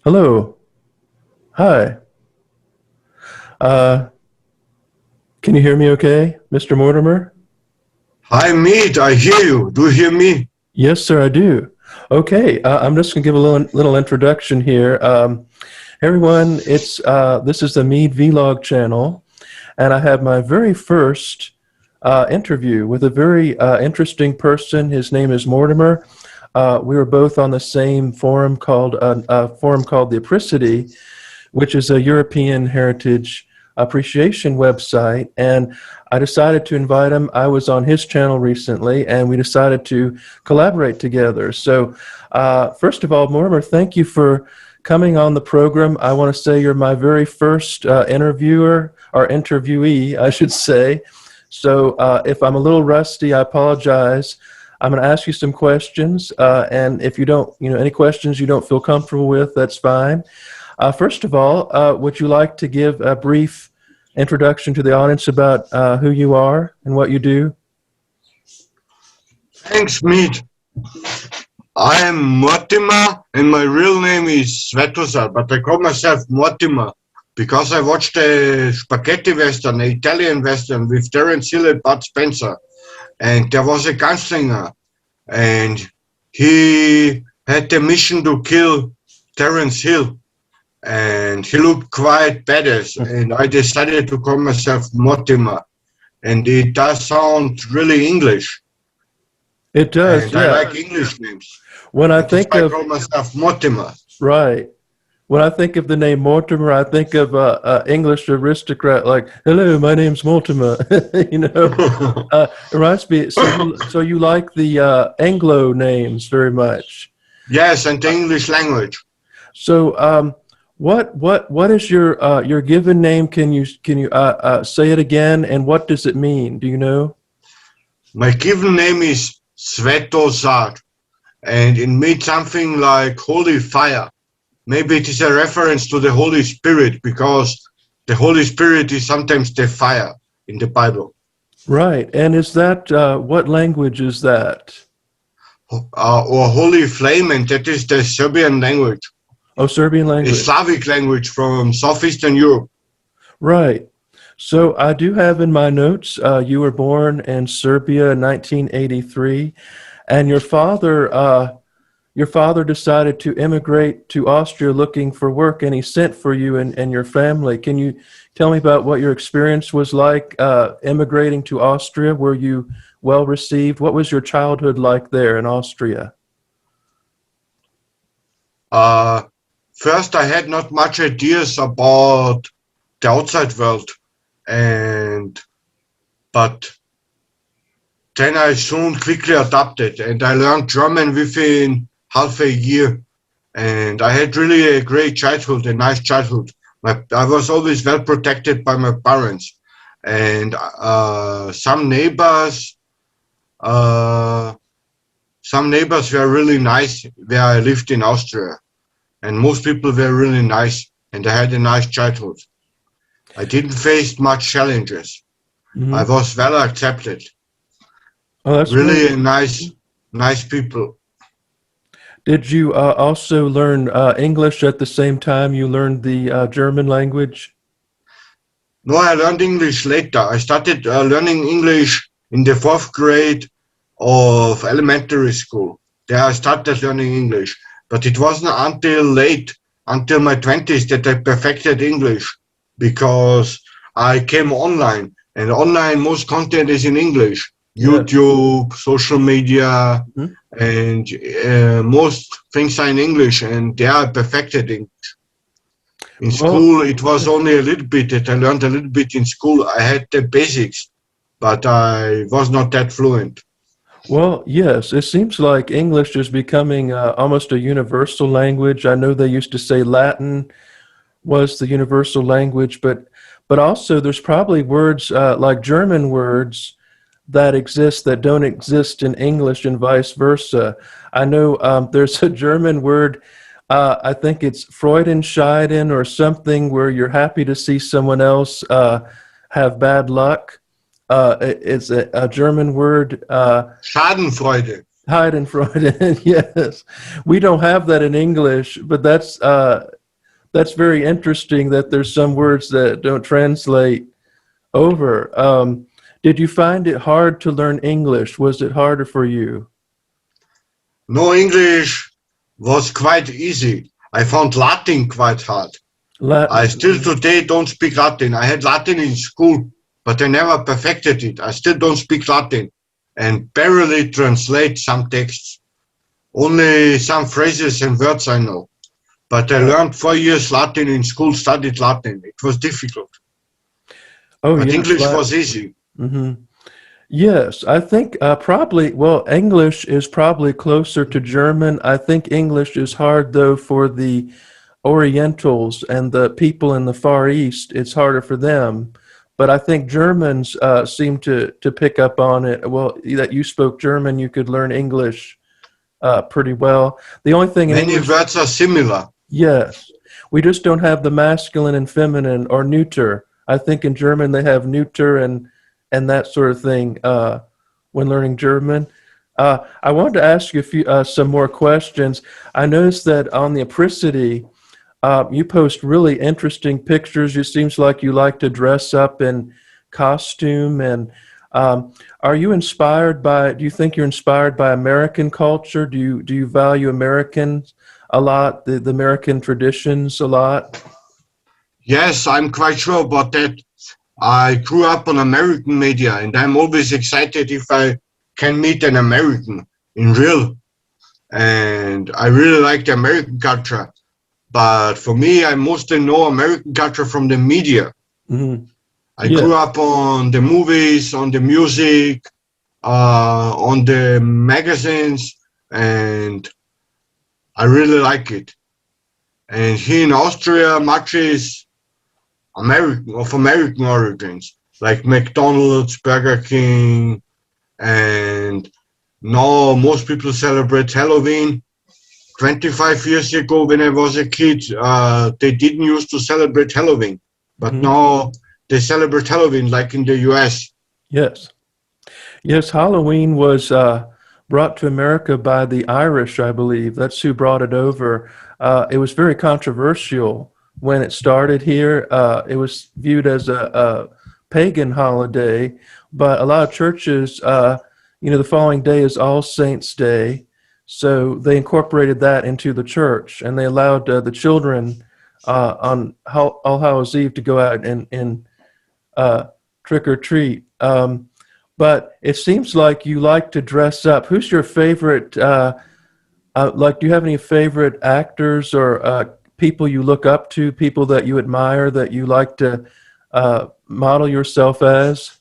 Hello. Hi. Uh, can you hear me okay, Mr. Mortimer? Hi, Meade. I hear you. Do you hear me? Yes, sir, I do. Okay, I'm just going to give a little introduction here. Everyone, this is the Meade Vlog channel, and I have my very first interview with a very interesting person. His name is Mortimer. We were both on the same forum called the Apricity, which is a European heritage appreciation website. And I decided to invite him. I was on his channel recently, and we decided to collaborate together. So, first of all, Mortimer, thank you for coming on the program. I want to say you're my very first interviewer, or interviewee, I should say. So, if I'm a little rusty, I apologize. I'm going to ask you some questions, and if you don't, any questions you don't feel comfortable with, that's fine. First of all, would you like to give a brief introduction to the audience about who you are and what you do? Thanks, Meade. I am Mortimer, and my real name is Svetozar, but I call myself Mortimer because I watched a spaghetti western, an Italian western with Terence Hill and Bud Spencer, and there was a gunslinger, and he had the mission to kill Terence Hill, and he looked quite badass, and I decided to call myself Mortimer, and it does sound really English. It does, And I yeah. like English names. When I That is think why I of, call myself Mortimer. right, when I think of the name Mortimer, I think of English aristocrat like, hello, my name's Mortimer. you know, it reminds me. So you like the Anglo names very much. Yes, and the English language. So, what is your given name? Can you say it again? And what does it mean? Do you know? My given name is Svetozar, and it means something like holy fire. Maybe it is a reference to the Holy Spirit because the Holy Spirit is sometimes the fire in the Bible. Right. And is that what language is that? Or holy flame, and that is the Serbian language, Oh, Serbian a language. Slavic language from Southeastern Europe. Right. So I do have in my notes, you were born in Serbia in 1983, and your father decided to immigrate to Austria looking for work, and he sent for you and your family. Can you tell me about what your experience was like immigrating to Austria? Were you well received? What was your childhood like there in Austria? Uh, First, I had not much ideas about the outside world, and but then I soon quickly adapted, and I learned German within half a year, and I had really a great childhood, a nice childhood. I was always well protected by my parents, and uh, some neighbors were really nice where I lived in Austria, and most people were really nice, and I had a nice childhood. I didn't face much challenges. I Hmm. was well accepted. Oh, that's Really great. nice, nice people. Did you also learn English at the same time you learned the German language? No, I learned English later. I started learning English in the fourth grade of elementary school. There I started learning English, but it wasn't until late, until my 20s, that I perfected English because I came online, and online most content is in English. Yes. YouTube, social media, Mhm. and most things are in English, and they are perfected in Well, school. It was only a little bit that I learned a little bit in school. I had the basics, but I was not that fluent. Well, yes, it seems like English is becoming almost a universal language. I know they used to say Latin was the universal language, but also there's probably words like German words that exist that don't exist in English and vice versa. I know there's a German word, I think it's Freudenscheiden or something, where you're happy to see someone else have bad luck. It's a German word. Schadenfreude. Hide and Freudian, yes. We don't have that in English, but that's very interesting that there's some words that don't translate over. Did you find it hard to learn English? Was it harder for you? No, English was quite easy. I found Latin quite hard. I Latin. still today don't speak Latin. I had Latin in school, but I never perfected it. I still don't speak Latin and barely translate some texts. Only some phrases and words I know. But I Right. learned 4 years Latin in school, studied Latin. It was difficult, Oh, but yes, English Latin. was easy. Hmm. Yes, I think probably, well, English is probably closer to German. I think English is hard, though, for the Orientals and the people in the Far East. It's harder for them. But I think Germans seem to pick up on it. Well, that you spoke German, you could learn English pretty well. The only thing in Many English, words are similar. yes, we just don't have the masculine and feminine or neuter. I think in German they have neuter and that sort of thing when learning German. I wanted to ask you a few some more questions. I noticed that on the Apricity, you post really interesting pictures. It seems like you like to dress up in costume. And are you inspired by? Do you think you're inspired by American culture? Do you value Americans a lot? The American traditions a lot? Yes, I'm quite sure about that. I grew up on American media and I'm always excited if I can meet an American in real. And I really like the American culture. But for me, I mostly know American culture from the media. Hmm. I grew Yes. up on the movies, on the music, on the magazines, and I really like it. And here in Austria, much is American of American origins, like McDonald's, Burger King, and now most people celebrate Halloween. 25 years ago, when I was a kid, they didn't used to celebrate Halloween, but Hmm. now they celebrate Halloween like in the US. Yes. Yes, Halloween was brought to America by the Irish, I believe. That's who brought it over. It was very controversial when it started here. It was viewed as a pagan holiday, but a lot of churches, the following day is All Saints' Day, so they incorporated that into the church, and they allowed the children on All Hallows Eve to go out and uh, trick or treat. But it seems like you like to dress up. Who's your favorite? Do you have any favorite actors or people you look up to, people that you admire that you like to model yourself as?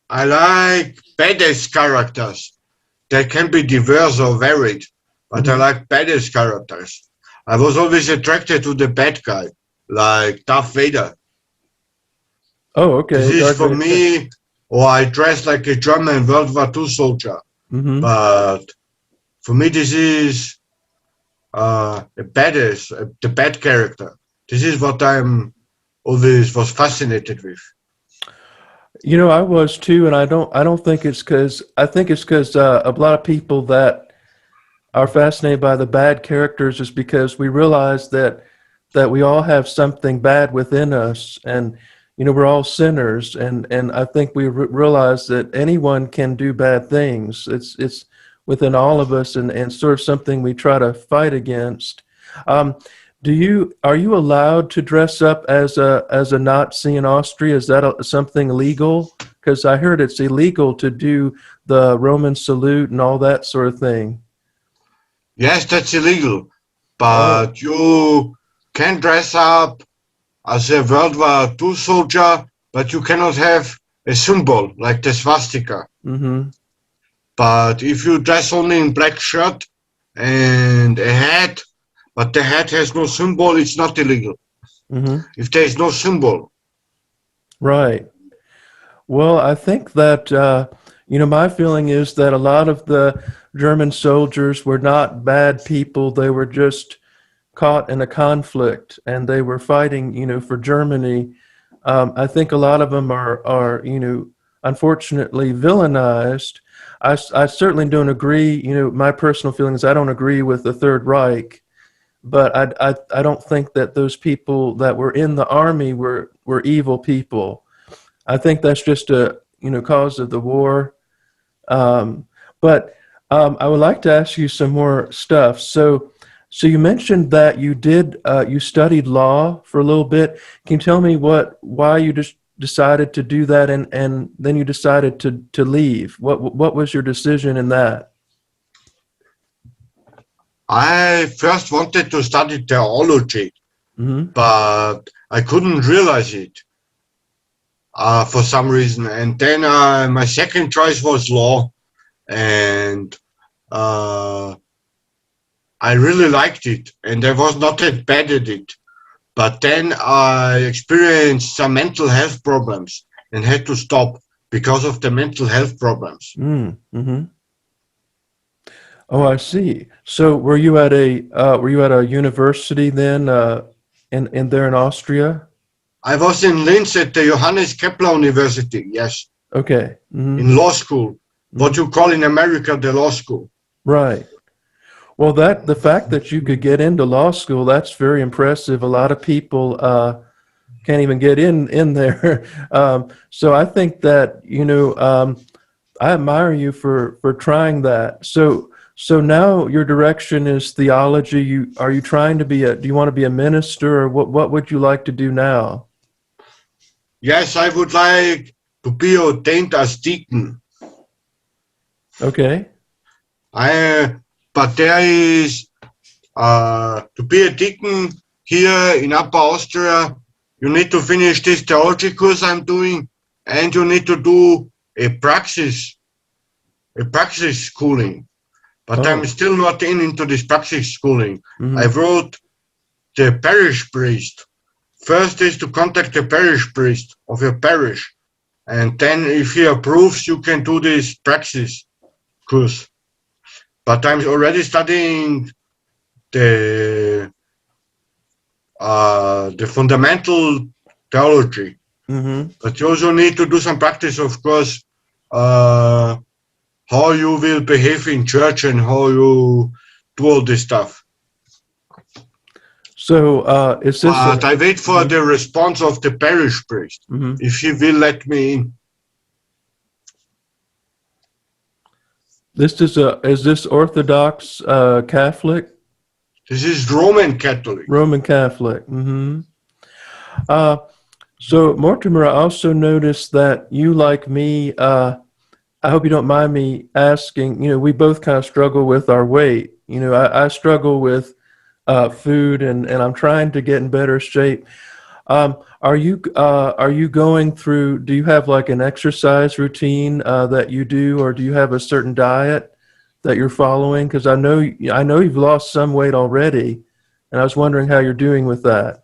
I like badass characters. They can be diverse or varied, but I Hmm. like badass characters. I was always attracted to the bad guy, like Darth Vader. Oh, This okay, is Darth for Vader. me, or I dress like a German World War II soldier. Hmm. But for me, this is a badass, the bad character. This is what I'm always was fascinated with. I was too, and I don't think it's because I think it's because a lot of people that are fascinated by the bad characters is because we realize that we all have something bad within us, and we're all sinners, and I think we realize that anyone can do bad things. It's within all of us, and sort of something we try to fight against. um, are you allowed to dress up as a Nazi in Austria? Is that something legal? Because I heard it's illegal to do the Roman salute and all that sort of thing. Yes, that's illegal, Oh. but you can dress up as a World War II soldier, but you cannot have a symbol like the swastika. Mm-hmm. But if you dress only in black shirt and a hat, but the hat has no symbol, it's not illegal. Mm-hmm. If there is no symbol, Right. Well, I think that my feeling is that a lot of the German soldiers were not bad people. They were just caught in a conflict, and they were fighting, for Germany. I think a lot of them are unfortunately villainized. I certainly don't agree. You know, my personal feelings, I don't agree with the Third Reich, but I don't think that those people that were in the army were evil people. I think that's just a, you know, cause of the war. Um, but I would like to ask you some more stuff. So you mentioned that you did you studied law for a little bit. Can you tell me why you just decided to do that, and then you decided to leave? What was your decision in that? I first wanted to study theology, Hmm. but I couldn't realize it for some reason. And then my second choice was law, and uh, I really liked it, and I was not that bad at it. But then I experienced some mental health problems and had to stop because of the mental health problems. Mm-hmm. Oh, I see. So were you at a university then in there in Austria? I was in Linz at the Johannes Kepler University, yes, Okay. Mm-hmm. in law school, what Mm-hmm. you call in America the law school. Right. Well, the fact that you could get into law school, that's very impressive. A lot of people can't even get in there. So I think that, you know, I admire you for trying that. So now your direction is theology. Are you trying to be do you want to be a minister, or what would you like to do now? Yes, I would like to be ordained as deacon. Okay. I, but there is to be a deacon here in Upper Austria, you need to finish this theology course I'm doing, and you need to do a praxis schooling. But I'm Oh. still not into this praxis schooling. I Mm-hmm. wrote the parish priest. First is to contact the parish priest of your parish, and then if he approves, you can do this praxis course. But I'm already studying the the fundamental theology. Mm-hmm. But you also need to do some practice, of course, uh, how you will behave in church and how you do all this stuff. So is this But a I wait for mhm, the response of the parish priest, mhm. if he will let me in. This is this Orthodox Catholic? This is Roman Catholic. Roman Catholic. Hmm. Uh, so, Mortimer, I also noticed that you, like me, I hope you don't mind me asking, you know, we both kind of struggle with our weight. You know, I struggle with food, and I'm trying to get in better shape. Are you going through, do you have like an exercise routine that you do, or do you have a certain diet that you're following? Because I know you've lost some weight already, and I was wondering how you're doing with that.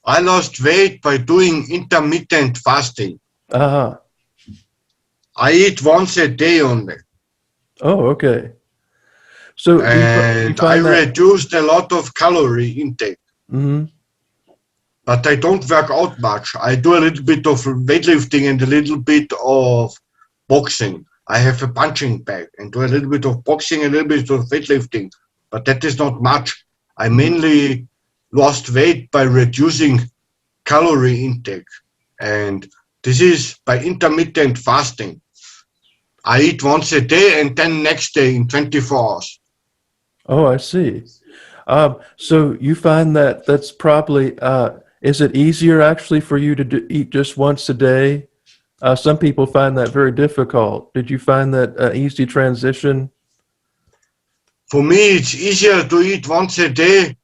I lost weight by doing intermittent fasting. Uh-huh. I eat once a day only. Oh, okay. So do you And I find that? reduced a lot of calorie intake. Hmm. But I don't work out much. I do a little bit of weightlifting and a little bit of boxing. I have a punching bag and do a little bit of boxing, a little bit of weightlifting, but that is not much. I Hmm. mainly lost weight by reducing calorie intake, and this is by intermittent fasting. I eat once a day and then next day in 24 hours. Oh, I see. So you find that that's probably, is it easier actually for you to eat just once a day? Some people find that very difficult. Did you find that easy transition? For me, it's easier to eat once a day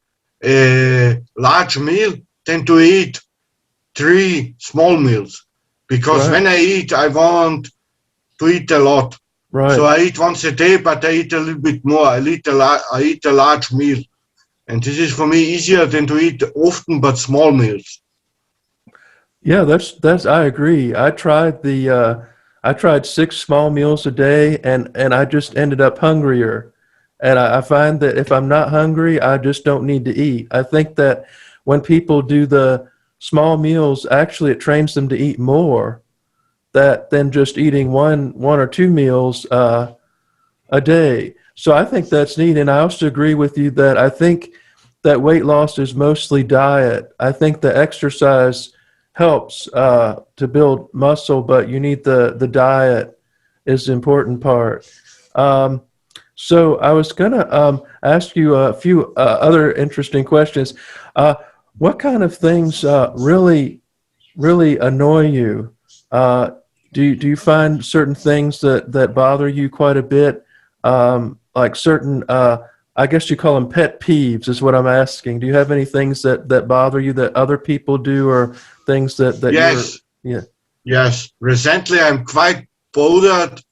a large meal than to eat three small meals. Because Right, when I eat, I want to eat a lot. So right. I eat once a day, but I eat a little bit more. I eat a large meal. And this is for me easier than to eat often but small meals. Yeah, that's I agree. I tried six small meals a day, and I just ended up hungrier. And I find that if I'm not hungry, I just don't need to eat. I think that when people do the small meals, actually it trains them to eat more. than just eating one or two meals a day. So I think that's neat, and I also agree with you that I think that weight loss is mostly diet. I think the exercise helps to build muscle, but you need the diet is the important part. Um, so I was going to ask you a few other interesting questions. Uh, what kind of things really annoy you? Do you find certain things that bother you quite a bit? Like certain, I guess you call them pet peeves, is what I'm asking. Do you have any things that bother you that other people do, or things that you're, Yes, yeah. yes. Recently, I'm quite bothered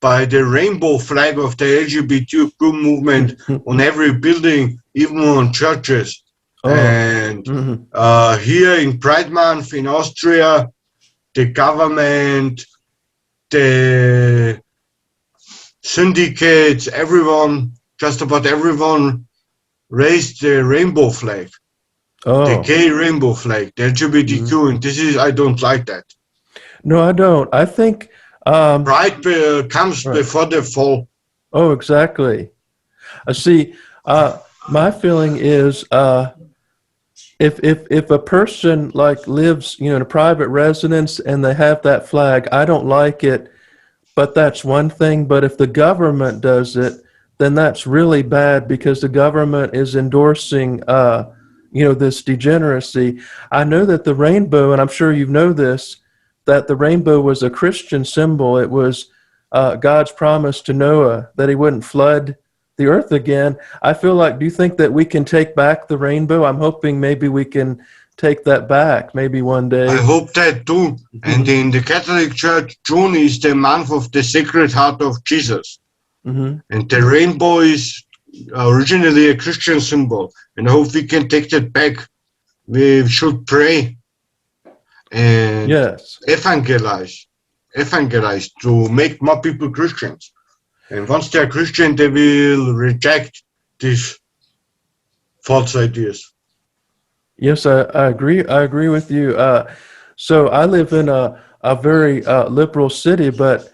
by the rainbow flag of the LGBTQ movement on every building, even on churches. Oh, And hmm, here in Pride Month in Austria, the government, the syndicates, everyone, just about everyone, raised the rainbow flag, the oh. gay rainbow flag, the Mhm. LGBTQ, and this is, I don't like that. No, I don't. I think, Pride comes right. before the fall. Oh, exactly. I see. My feeling is, if a person like lives, in a private residence and they have that flag, I don't like it, but that's one thing. But if the government does it, then that's really bad because the government is endorsing, this degeneracy. I know that the rainbow, and I'm sure you know this, that the rainbow was a Christian symbol. It was God's promise to Noah that he wouldn't flood the earth again. I feel like, do you think that we can take back the rainbow? I'm hoping maybe we can take that back maybe one I day. hope that too. And Hmm. in the Catholic Church, June is the month of the Sacred Heart of Jesus. Hmm. And the rainbow is originally a Christian symbol. And I hope we can take that back. We should pray and Yes. evangelize, evangelize to make more people Christians. And once they are Christian, they will reject these false ideas. Yes, I agree. I agree with you. So I live in a very liberal city, but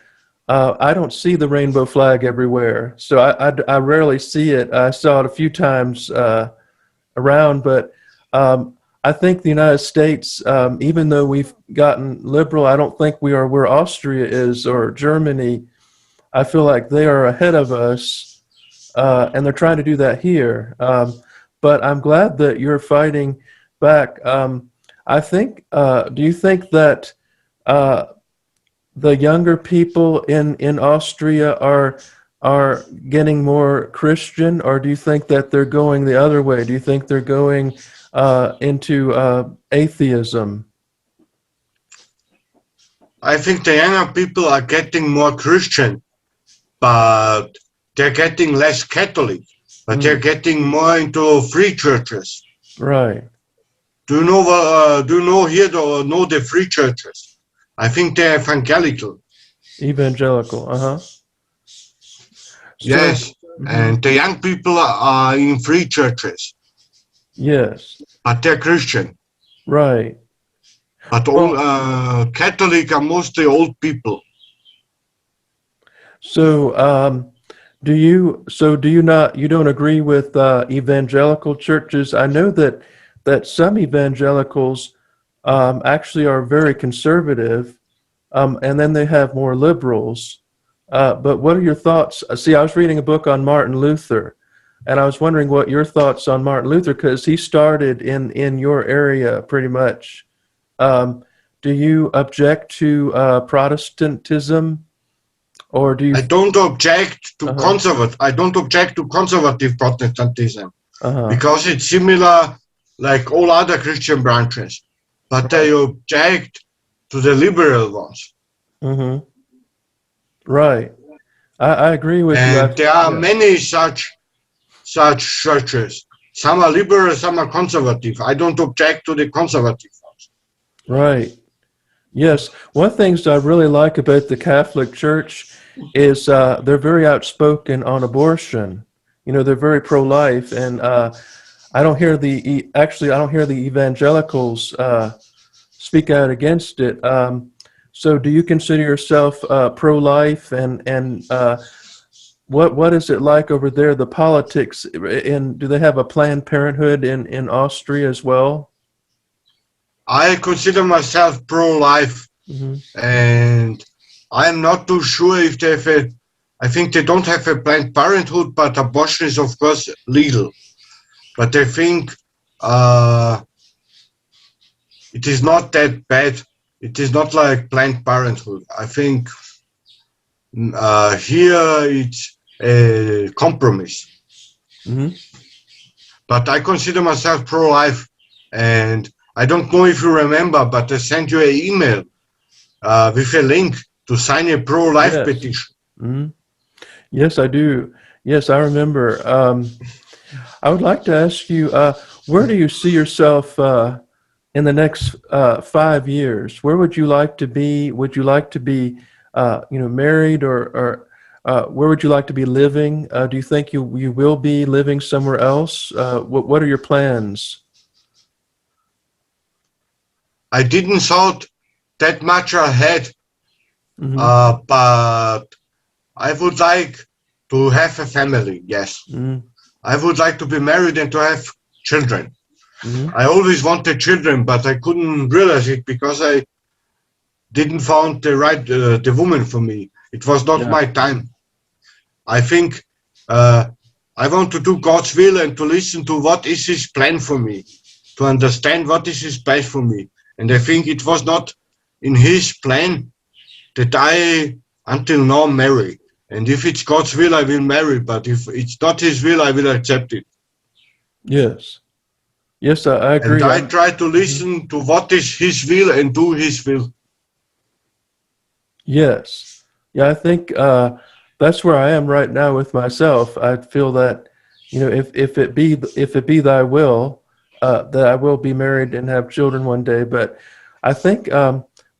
I don't see the rainbow flag everywhere. So I rarely see it. I saw it a few times around, but I think the United States, even though we've gotten liberal, I don't think we are where Austria is or Germany. I feel like they are ahead of us, and they're trying to do that here. But I'm glad that you're fighting back. I think. Do you think that uh, the younger people in Austria are getting more Christian, or do you think that they're going the other way? Do you think they're going into atheism? I think the younger people are getting more Christian, but they're getting less Catholic, but they're Mm, getting more into free churches. right, Do you know here or know the free churches? I think they're evangelical. evangelical. Uh huh. So, Yes, mhm, and the young people are in free churches, yes, but they're Christian. right. But all Well, Catholic are mostly old people. so do you not you don't agree with evangelical churches? I know that some evangelicals actually are very conservative, and then they have more liberals. But what are your thoughts? See, I was reading a book on Martin Luther, and I was wondering what your thoughts on Martin Luther, because he started in your area pretty much. Um, do you object to Protestantism, or do you? I don't object to Uh huh. conservative. I don't object to conservative Protestantism Uh huh. because it's similar like all other Christian branches. But I Right. object to the liberal ones. Mm-hmm. Right. I agree with you. And there are Yeah. many such churches. Some are liberal, some are conservative. I don't object to the conservative ones. Right. Yes. One of the things I really like about the Catholic Church is they're very outspoken on abortion. They're very pro-life, and I don't hear actually I don't hear the evangelicals speak out against it. So, do you consider yourself pro-life, and what is it like over there? The politics, and do they have a Planned Parenthood in Austria as well? I consider myself pro-life, Hmm. and I'm not too sure if they have a. I think they don't have a Planned Parenthood, but abortion is of course legal. But I think uh, it is not that bad. It is not like Planned Parenthood. I think here it's a compromise. Hmm. But I consider myself pro-life, and I don't know if you remember, but I sent you an email with a link to sign a pro-life Yes. petition. Hmm. Yes, I do. Yes, I remember. I would like to ask you, where do you see yourself in the next 5 years? Where would you like to be? Would you like to be, married, or where would you like to be living? Do you think you will be living somewhere else? What are your plans? I didn't thought that much ahead, Hmm. but I would like to have a family. Yes, Hmm. I would like to be married and to have children. Hmm. I always wanted children, but I couldn't realize it because I didn't found the woman for me. It was not Yeah. my time. I think uh, I want to do God's will and to listen to what is His plan for me, to understand what is His plan for me. And I think it was not in His plan that I until now marry. And if it's God's will, I will marry. But if it's not His will, I will accept it. Yes. Yes, I And agree. I try to Mhm. listen to what is His will and do His will. Yes. Yeah, I think that's where I am right now with myself. I feel that, if it be thy will, that I will be married and have children one day. But I think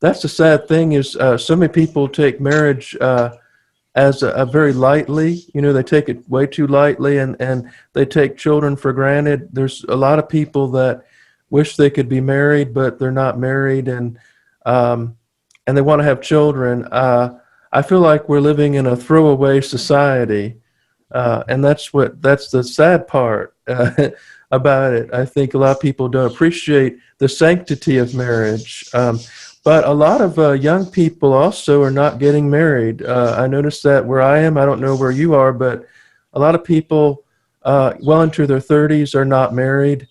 that's the sad thing is so many people take marriage as a very lightly. They take it way too lightly, and they take children for granted. There's a lot of people that wish they could be married, but they're not married, um, and they want to have children. I feel like we're living in a throwaway society, and that's the sad part about it. I think a lot of people don't appreciate the sanctity of marriage. But a lot of young people also are not getting married. I noticed that where I am. I don't know where you are, but a lot of people well into their 30s are not married.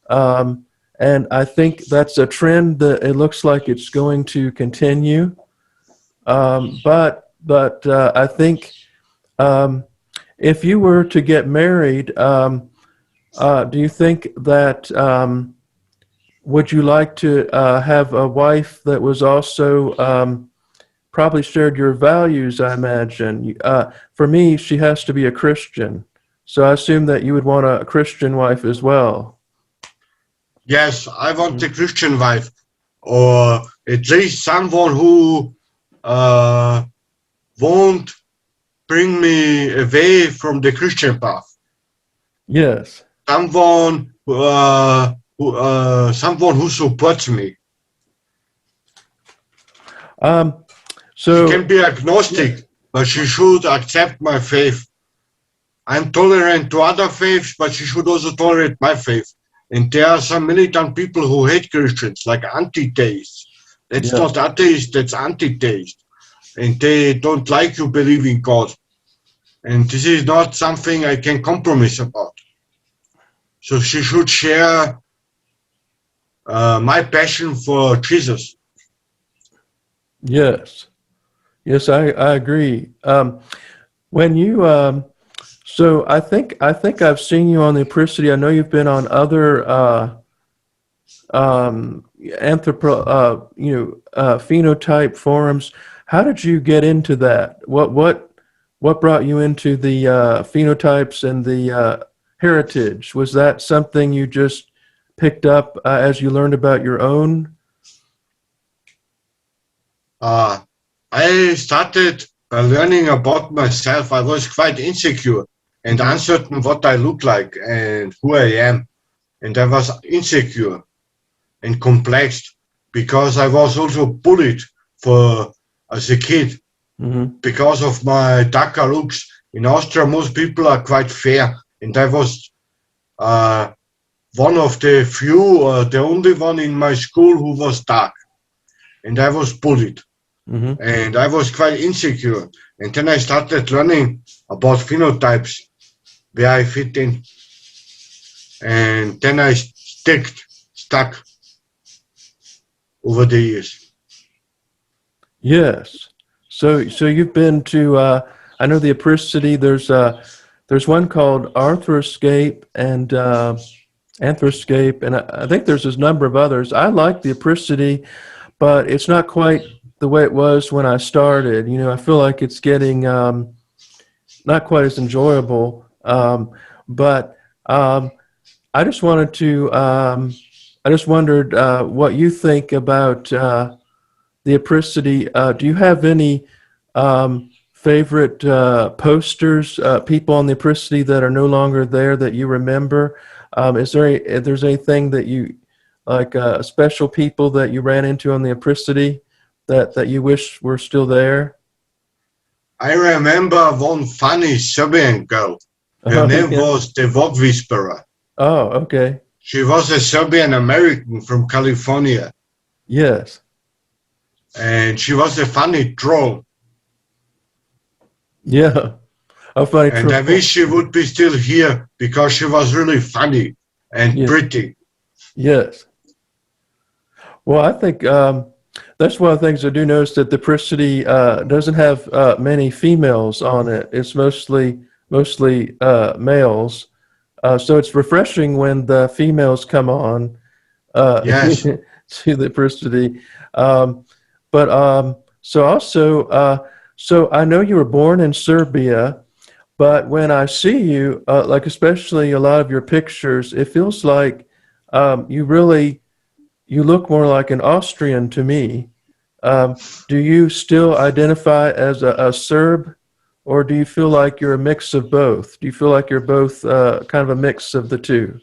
And I think that's a trend that it looks like it's going to continue. But I think um, if you were to get married, do you think that would you like to have a wife that was also probably shared your values? I imagine. For me, she has to be a Christian, so I assume that you would want a Christian wife as well. Yes, I want Mhm. a Christian wife, or at least someone who uh, won't bring me away from the Christian path. Yes. Someone who supports me. Um, She can so, be yeah. agnostic, but she should accept my faith. I'm tolerant to other faiths, but she should also tolerate my faith. And there are some militant people who hate Christians, like anti-theists. That's Yeah. not atheist, that's anti-theist. And they don't like you believing God. And this is not something I can compromise about. So she should share my passion for Jesus. Yes. Yes, I agree. When you so I think I've seen you on the Apricity. I know you've been on other phenotype forums. How did you get into that? What brought you into the phenotypes and the heritage? Was that something you just picked up as you learned about your own? Uh, I started by learning about myself. I was quite insecure and Hmm. uncertain what I look like and who I am. And I was insecure and complex because I was also bullied for as a kid Mm-hmm. because of my darker looks. In Austria, most people are quite fair, and I was one of the few, the only one in my school who was dark, and I was bullied, Mm-hmm. and I was quite insecure. And then I started learning about phenotypes where I fit in, and then I stuck over the years. Yes. So you've been to I know the Apricity. There's one called Arthroscape and Anthroscape, and I think there's a number of others. I like the Apricity, but it's not quite the way it was when I started. You know, I feel like it's getting not quite as enjoyable. But I just wanted to I just wondered what you think about the Apricity. Do you have any favorite posters, people on the Apricity that are no longer there that you remember? Is there if there's anything that you like special people that you ran into on the Apricity that you wish were still there? I remember one funny Serbian girl. Her Oh name yeah. was the Vogue Whisperer. Oh okay. She was a Serbian American from California, Yes. and she was a funny troll. Yeah. A funny And I troll. wish she would be still here because she was really funny and Yeah. pretty. Yes. Well, I think that's one of the things I do notice that the Apricity doesn't have many females on it. It's mostly males. So it's refreshing when the females come on Yes, to the Apricity. But so also, so I know you were born in Serbia, but when I see you, like especially a lot of your pictures, it feels like you really you look more like an Austrian to me. Do you still identify as a Serb, or do you feel like you're a mix of both? Do you feel like you're both kind of a mix of the two?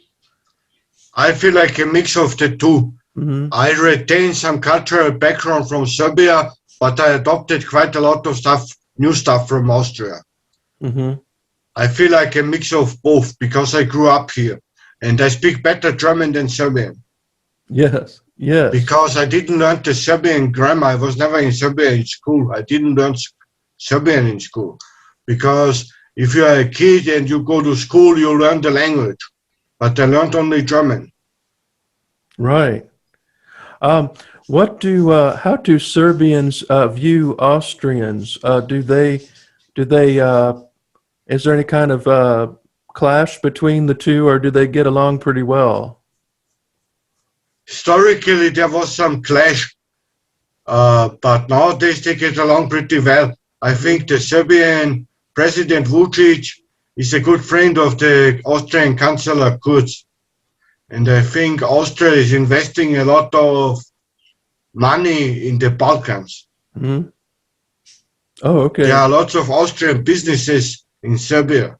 I feel like a mix of the two. Mm-hmm. I retain some cultural background from Serbia, but I adopted quite a lot of stuff, new stuff from Austria. Mm-hmm. I feel like a mix of both because I grew up here and I speak better German than Serbian Yes. Yes. because I didn't learn the Serbian grammar. I was never in Serbia in school. I didn't learn Serbian in school because if you are a kid and you go to school, you learn the language, but I learned only German. Right. What do how do Serbians view Austrians? Do they is there any kind of clash between the two, or do they get along pretty well? Historically, there was some clash, but nowadays they get along pretty well. I think the Serbian President Vucic is a good friend of the Austrian Chancellor Kurz. And I think Austria is investing a lot of money in the Balkans. Hmm. Oh, There okay. are lots of Austrian businesses in Serbia,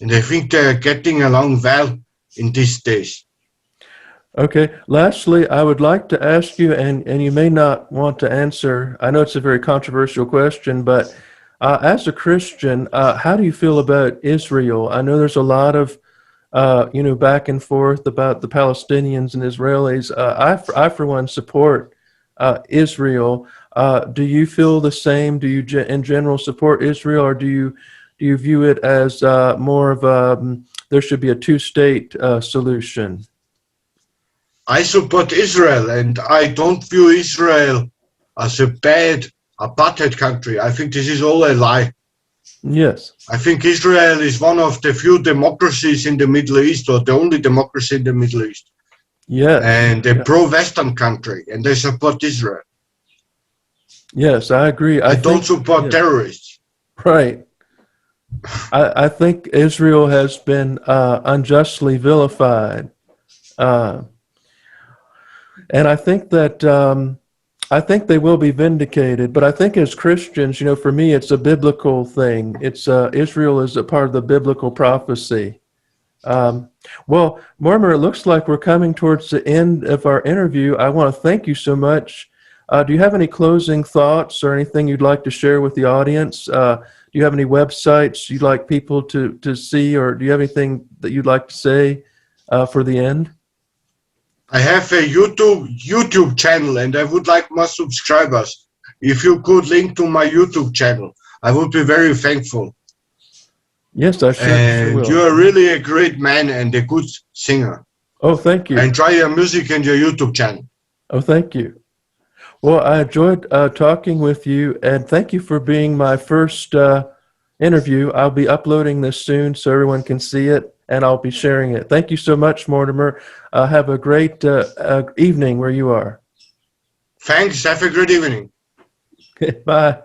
and I think they're getting along well in these days. Okay. Lastly, I would like to ask you, and you may not want to answer. I know it's a very controversial question, but as a Christian, how do you feel about Israel? I know there's a lot of back and forth about the Palestinians and Israelis. I for one, support Israel. Do you feel the same? Do you, in general, support Israel, or do you view it as more of a there should be a two-state solution? I support Israel, and I don't view Israel as a bad apartheid country. I think this is all a lie. Yes. I think Israel is one of the few democracies in the Middle East, or the only democracy in the Middle East, Yes. and a Yeah. pro-Western country, and I support Israel. Yes, I agree. I I don't think, support yeah, terrorists. right. I think Israel has been unjustly vilified. Uh, and I think they will be vindicated. But I think as Christians, for me, it's a biblical thing. It's Israel is a part of the biblical prophecy. Um, well, Mortimer, it looks like we're coming towards the end of our interview. I want to thank you so much Do you have any closing thoughts or anything you'd like to share with the audience? Do you have any websites you'd like people to see, or do you have anything that you'd like to say for the end? I have a YouTube channel and I would like more subscribers. If you could link to my YouTube channel, I would be very thankful. Yes, I sure And you will. are really a great man and a good singer. Oh, thank I you. enjoy your music and your YouTube channel. Oh, thank you. Well, I enjoyed talking with you, and thank you for being my first interview. I'll be uploading this soon so everyone can see it, and I'll be sharing it. Thank you so much, Mortimer. Have a great evening where you are. Thanks. Have a great evening. Bye.